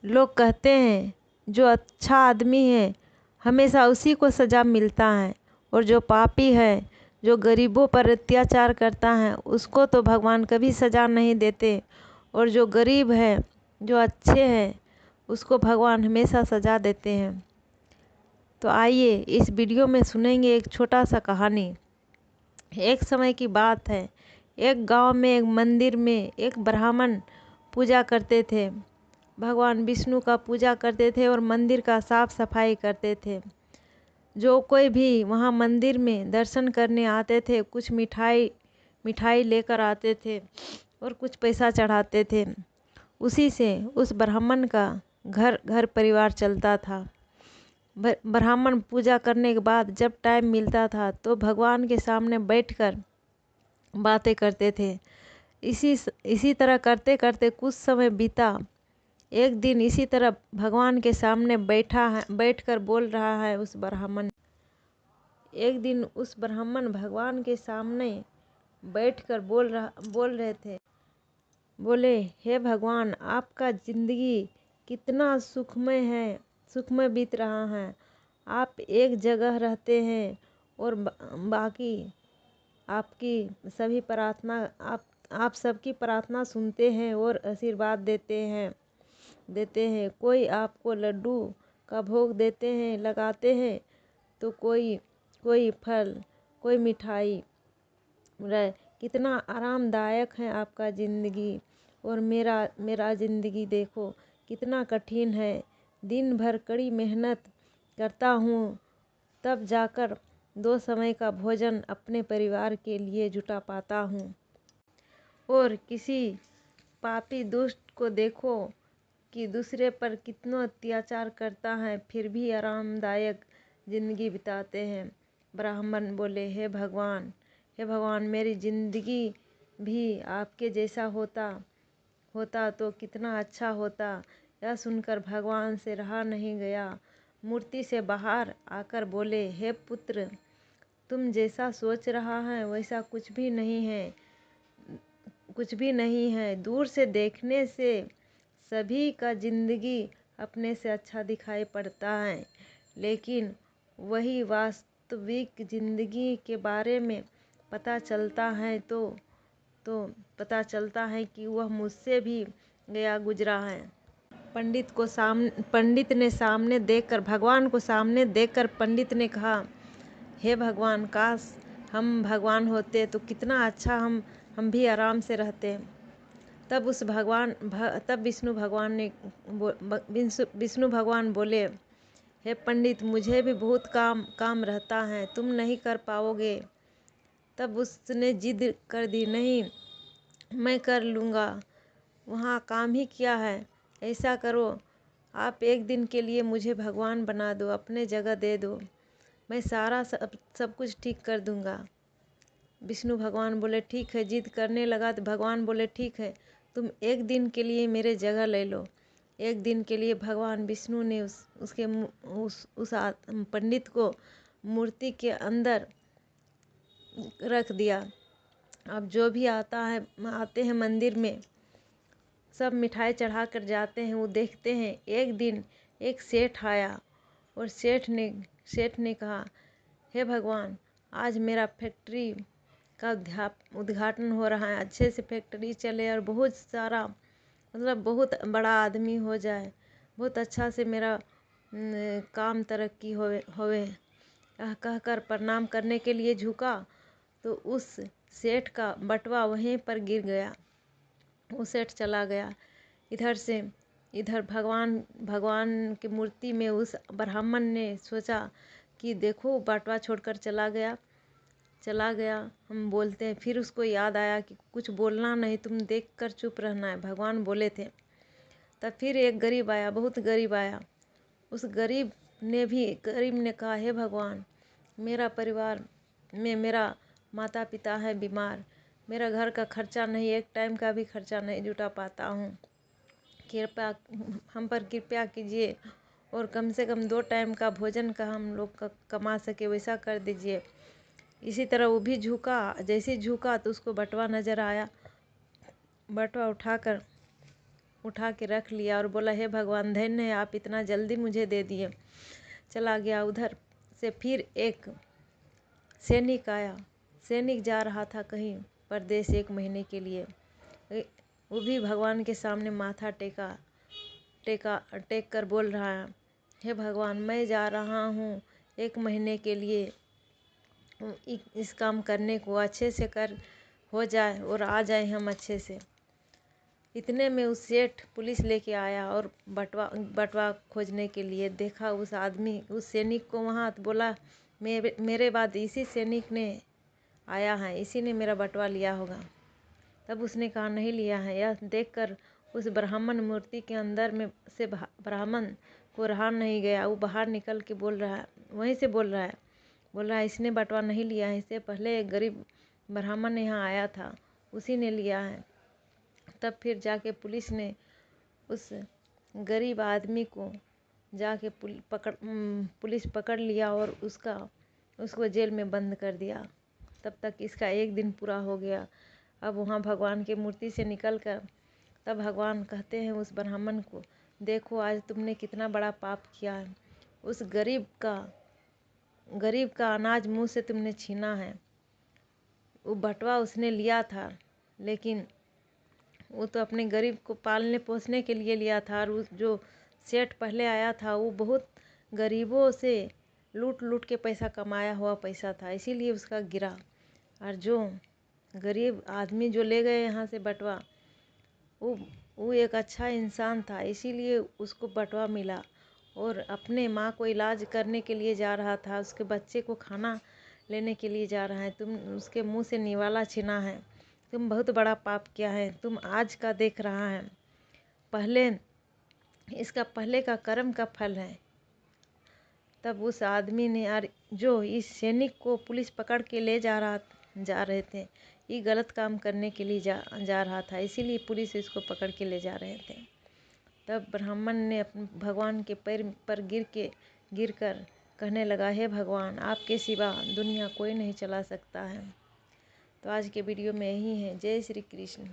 लोग कहते हैं जो अच्छा आदमी है हमेशा उसी को सज़ा मिलता है, और जो पापी है, जो गरीबों पर अत्याचार करता है, उसको तो भगवान कभी सज़ा नहीं देते। और जो गरीब है, जो अच्छे हैं, उसको भगवान हमेशा सज़ा देते हैं। तो आइए इस वीडियो में सुनेंगे एक छोटा सा कहानी। एक समय की बात है, एक गांव में एक मंदिर में एक ब्राह्मण पूजा करते थे। भगवान विष्णु का पूजा करते थे और मंदिर का साफ सफाई करते थे। जो कोई भी वहाँ मंदिर में दर्शन करने आते थे, कुछ मिठाई लेकर आते थे और कुछ पैसा चढ़ाते थे। उसी से उस ब्राह्मण का घर घर परिवार चलता था। ब्राह्मण पूजा करने के बाद जब टाइम मिलता था तो भगवान के सामने बैठकर बातें करते थे। इसी तरह करते करते कुछ समय बीता। एक दिन इसी तरह भगवान के सामने बैठकर बोल रहा है उस ब्राह्मण। एक दिन उस ब्राह्मण भगवान के सामने बैठकर बोल रहे थे। बोले, हे भगवान, आपका ज़िंदगी कितना सुखमय बीत रहा है। आप एक जगह रहते हैं और बाकी आपकी सभी प्रार्थना आप सबकी प्रार्थना सुनते हैं और आशीर्वाद देते हैं। कोई आपको लड्डू का भोग देते हैं, लगाते हैं, तो कोई फल, कोई मिठाई। कितना आरामदायक है आपका ज़िंदगी, और मेरा ज़िंदगी देखो कितना कठिन है। दिन भर कड़ी मेहनत करता हूँ, तब जाकर 2 समय का भोजन अपने परिवार के लिए जुटा पाता हूँ। और किसी पापी दुष्ट को देखो कि दूसरे पर कितना अत्याचार करता है, फिर भी आरामदायक ज़िंदगी बिताते हैं। ब्राह्मण बोले, हे भगवान, मेरी ज़िंदगी भी आपके जैसा होता तो कितना अच्छा होता। यह सुनकर भगवान से रहा नहीं गया। मूर्ति से बाहर आकर बोले, हे पुत्र, तुम जैसा सोच रहा है वैसा कुछ भी नहीं है। दूर से देखने से सभी का ज़िंदगी अपने से अच्छा दिखाई पड़ता है, लेकिन वही वास्तविक ज़िंदगी के बारे में पता चलता है तो पता चलता है कि वह मुझसे भी गया गुजरा है। पंडित ने सामने देखकर भगवान को सामने देखकर पंडित ने कहा, हे भगवान, काश हम भगवान होते तो कितना अच्छा हम भी आराम से रहते। तब विष्णु भगवान बोले, हे पंडित, मुझे भी बहुत काम रहता है, तुम नहीं कर पाओगे। तब उसने जिद कर दी, नहीं, मैं कर लूँगा, वहाँ काम ही क्या है। ऐसा करो, आप एक दिन के लिए मुझे भगवान बना दो, अपने जगह दे दो, मैं सारा सब कुछ ठीक कर दूँगा। विष्णु भगवान बोले, ठीक है। जिद करने लगा तो भगवान बोले, ठीक है, तुम एक दिन के लिए मेरे जगह ले लो। एक दिन के लिए भगवान विष्णु ने उस पंडित को मूर्ति के अंदर रख दिया। अब जो भी आते हैं मंदिर में, सब मिठाई चढ़ा कर जाते हैं। वो देखते हैं एक दिन एक सेठ आया और सेठ ने कहा, हे भगवान, आज मेरा फैक्ट्री का उद्घाटन हो रहा है, अच्छे से फैक्ट्री चले और बहुत सारा बहुत बड़ा आदमी हो जाए, बहुत अच्छा से मेरा काम तरक्की होवे। कहकर प्रणाम करने के लिए झुका तो उस सेठ का बटवा वहीं पर गिर गया। वो सेठ चला गया। इधर भगवान की मूर्ति में उस ब्राह्मण ने सोचा कि देखो, बटवा छोड़कर चला गया। हम बोलते हैं, फिर उसको याद आया कि कुछ बोलना नहीं, तुम देखकर चुप रहना है, भगवान बोले थे। तब फिर एक गरीब आया, बहुत गरीब आया। उस गरीब ने कहा, हे भगवान, मेरा परिवार में मेरा माता पिता है बीमार, मेरा घर का खर्चा नहीं, एक टाइम का भी खर्चा नहीं जुटा पाता हूँ, कृपया हम पर कृपया कीजिए और कम से कम 2 टाइम का भोजन का हम लोग कमा सके, वैसा कर दीजिए। इसी तरह वो भी झुका। जैसे झुका तो उसको बटवा नज़र आया। बटवा उठाकर उठा के रख लिया और बोला हे भगवान धन्य है, आप इतना जल्दी मुझे दे दिए। चला गया। उधर से फिर एक सैनिक आया। सैनिक जा रहा था कहीं परदेश 1 महीने के लिए। वो भी भगवान के सामने माथा टेक कर बोल रहा है, हे भगवान मैं जा रहा हूँ 1 महीने के लिए, इस काम करने को अच्छे से कर हो जाए और आ जाए हम अच्छे से। इतने में उस सेठ पुलिस लेके आया और बटवा खोजने के लिए देखा उस आदमी उस सैनिक को वहाँ, तो बोला मेरे बाद इसी सैनिक ने आया है, इसी ने मेरा बटवा लिया होगा। तब उसने कहा नहीं लिया है। यह देखकर उस ब्राह्मण मूर्ति के अंदर में से ब्राह्मण को रहा नहीं गया। वो बाहर निकल के बोल रहा है, वहीं से बोल रहा है इसने बटवा नहीं लिया है, इससे पहले एक गरीब ब्राह्मण यहाँ आया था, उसी ने लिया है। तब फिर जाके पुलिस ने उस गरीब आदमी को जाके पुलिस पकड़ लिया और उसको जेल में बंद कर दिया। तब तक इसका 1 दिन पूरा हो गया। अब वहाँ भगवान के मूर्ति से निकल कर तब भगवान कहते हैं उस ब्राह्मण को, देखो आज तुमने कितना बड़ा पाप किया है। उस गरीब का अनाज मुंह से तुमने छीना है। वो बटवा उसने लिया था, लेकिन वो तो अपने गरीब को पालने पोसने के लिए लिया था। और जो सेठ पहले आया था वो बहुत गरीबों से लूट के पैसा कमाया हुआ पैसा था, इसीलिए उसका गिरा। और जो गरीब आदमी जो ले गए यहाँ से बटवा, वो एक अच्छा इंसान था, इसीलिए उसको बटवा मिला। और अपने माँ को इलाज करने के लिए जा रहा था, उसके बच्चे को खाना लेने के लिए जा रहा है, तुम उसके मुंह से निवाला छीना है। तुम बहुत बड़ा पाप किया है, तुम आज का देख रहा है, इसका पहले का कर्म का फल है। तब उस आदमी ने और जो इस सैनिक को पुलिस पकड़ के ले जा रहे थे, ये गलत काम करने के लिए जा रहा था, इसीलिए पुलिस इसको पकड़ के ले जा रहे थे। तब ब्राह्मण ने अपने भगवान के पैर पर गिर कर कहने लगा, हे भगवान आपके सिवा दुनिया कोई नहीं चला सकता है। तो आज के वीडियो में यही है। जय श्री कृष्ण।